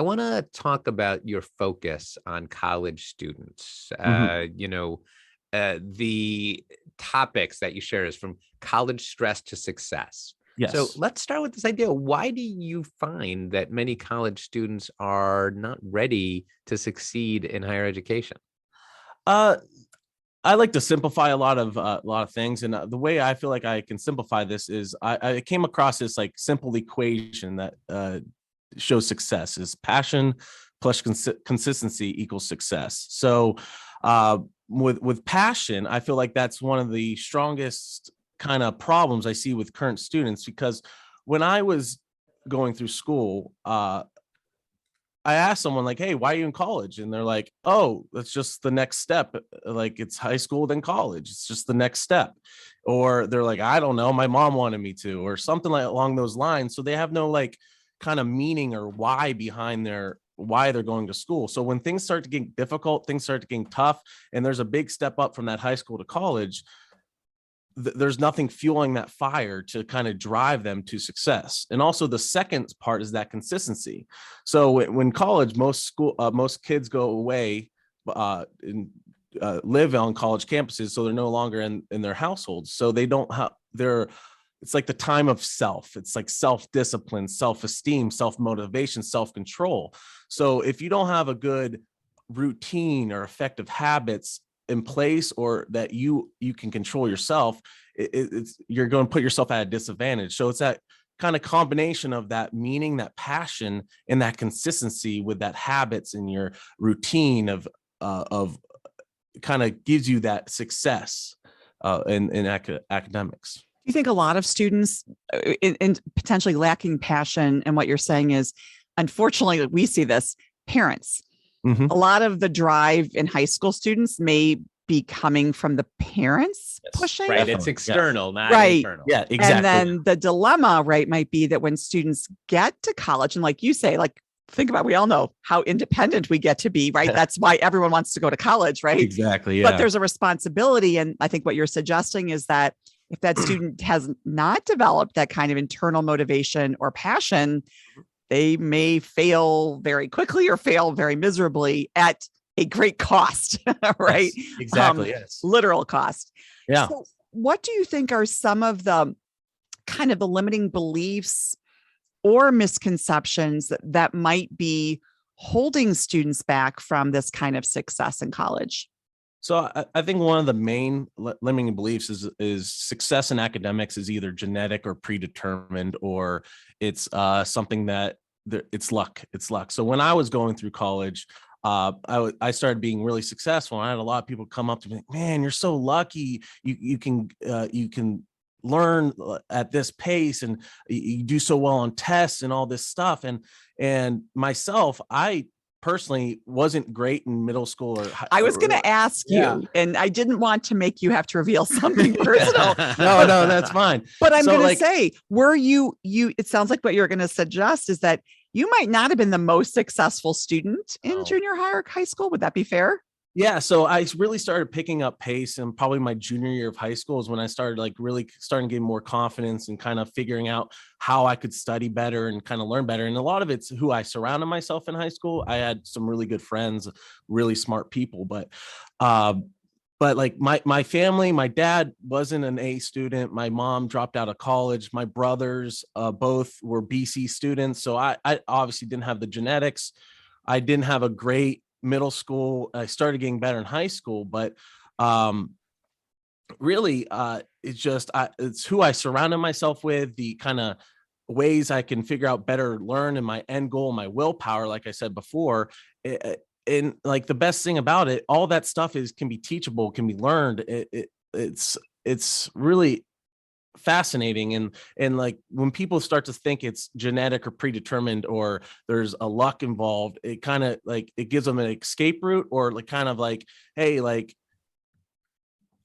I want to talk about your focus on college students. Mhm. The topics that you share is from college stress to success. So Yes. let's start with this idea. Why do you find that many college students are not ready to succeed in higher education? Uh, I like to simplify a lot of things, and the way I feel like I can simplify this is I came across this like simple equation that shows success is passion plus consistency equals success. So, uh, with passion, I feel like that's one of the strongest kind of problems I see with current students because when I was going through school, I asked someone like, "Hey, why are you in college?" And they're like, "Oh, that's just the next step. Like it's high school, then college. It's just the next step." Or they're like, "I don't know. My mom wanted me to," or something like along those lines. So they have no like kind of meaning or why behind their why they're going to school. So when things start to get difficult, things start to get tough, and there's a big step up from that high school to college, there's nothing fueling that fire to kind of drive them to success. And also the second part is that consistency. So when college, most kids go away and live on college campuses, so they're no longer in their households. So they don't have their it's like the time of self. It's like self-discipline, self-esteem, self-motivation, self-control. So if you don't have a good routine or effective habits in place or that you can control yourself, it's you're going to put yourself at a disadvantage. So it's that kind of combination of that meaning, that passion, and that consistency with that habits in your routine of kind of gives you that success in academics. Do you think a lot of students in potentially lacking passion, and what you're saying is, unfortunately, we see this, parents, Mhm. a lot of the drive in high school students may be coming from the parents Yes, pushing. right. It's Definitely, yes. external, not Right. internal. Yeah, And exactly. then the dilemma, right, might be that when students get to college, and like you say, like, think about, we all know how independent we get to be, right? That's why everyone wants to go to college, right? Exactly. But Yeah. there's a responsibility. And I think what you're suggesting is that if that student has not developed that kind of internal motivation or passion, they may fail very quickly or fail very miserably at a great cost, right? Yes, exactly. Yes. Literal cost. Yeah. So what do you think are some of the kind of the limiting beliefs or misconceptions that might be holding students back from this kind of success in college? So I think one of the main limiting beliefs is success in academics is either genetic or predetermined, or it's something that it's luck. It's luck. So when I was going through college, I started being really successful. And I had a lot of people come up to me, like, "Man, you're so lucky. You can learn at this pace, and you do so well on tests and all this stuff." And myself, I personally wasn't great in middle school or I was going to ask yeah. you, and I didn't want to make you have to reveal something personal. No, that's fine. But I'm So, going to like, say, were you, it sounds like what you're going to suggest is that you might not have been the most successful student in Oh. junior high or high school. Would that be fair? yeah, so I really started picking up pace, and probably my junior year of high school is when I started like really starting to get more confidence and kind of figuring out how I could study better and kind of learn better. And a lot of it's who I surrounded myself in high school. I had some really good friends, really smart people, uh, but like my family, my dad wasn't an A student. My mom dropped out of college. My brothers both were BC students, so I obviously didn't have the genetics. I didn't have a great middle school. I started getting better in high school, but um, really, it's who I surrounded myself with, the kind of ways I can figure out better, learn, and my end goal, my willpower. Like I said before, and like the best thing about it, all that stuff is can be teachable, can be learned. It's really fascinating. And like when people start to think it's genetic or predetermined or there's a luck involved, it kind of like it gives them an escape route, or like kind of like, hey, like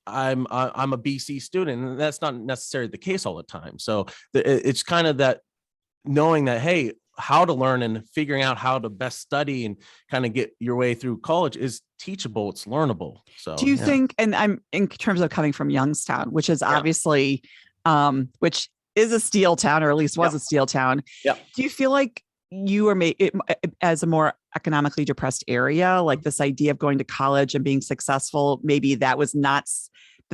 I'm a BC student, and that's not necessarily the case all the time. So it's kind of that knowing that, hey, how to learn and figuring out how to best study and kind of get your way through college is teachable, it's learnable. So Do you yeah. think, and I'm in terms of coming from Youngstown, which is obviously, which is a steel town, or at least was a steel town. Yeah. Do you feel like you are made as a more economically depressed area, like this idea of going to college and being successful, maybe that was not,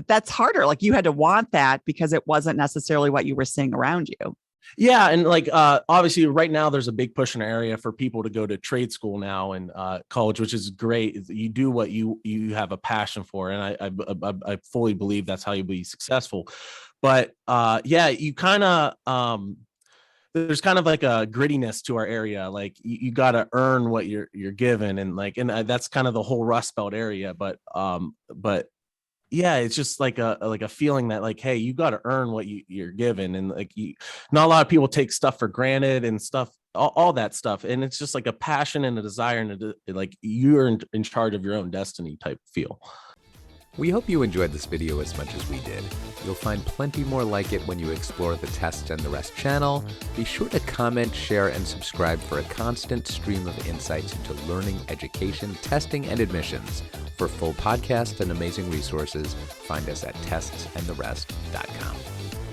that's harder. Like you had to want that because it wasn't necessarily what you were seeing around you. Yeah, and like obviously right now there's a big push in the area for people to go to trade school now and college, which is great. You do what you have a passion for, and I fully believe that's how you be successful. But yeah, you kind of there's kind of like a grittiness to our area. Like you got to earn what you're given, and like that's kind of the whole Rust Belt area. But yeah, it's just like a feeling that like, hey, you got to earn what you're given, and like not a lot of people take stuff for granted and stuff, all that stuff, and it's just like a passion and a desire, and like you're in charge of your own destiny type feel. We hope you enjoyed this video as much as we did. You'll find plenty more like it when you explore the Test and the Rest channel. Be sure to comment, share, and subscribe for a constant stream of insights into learning, education, testing, and admissions. For full podcasts and amazing resources, find us at testsandtherest.com.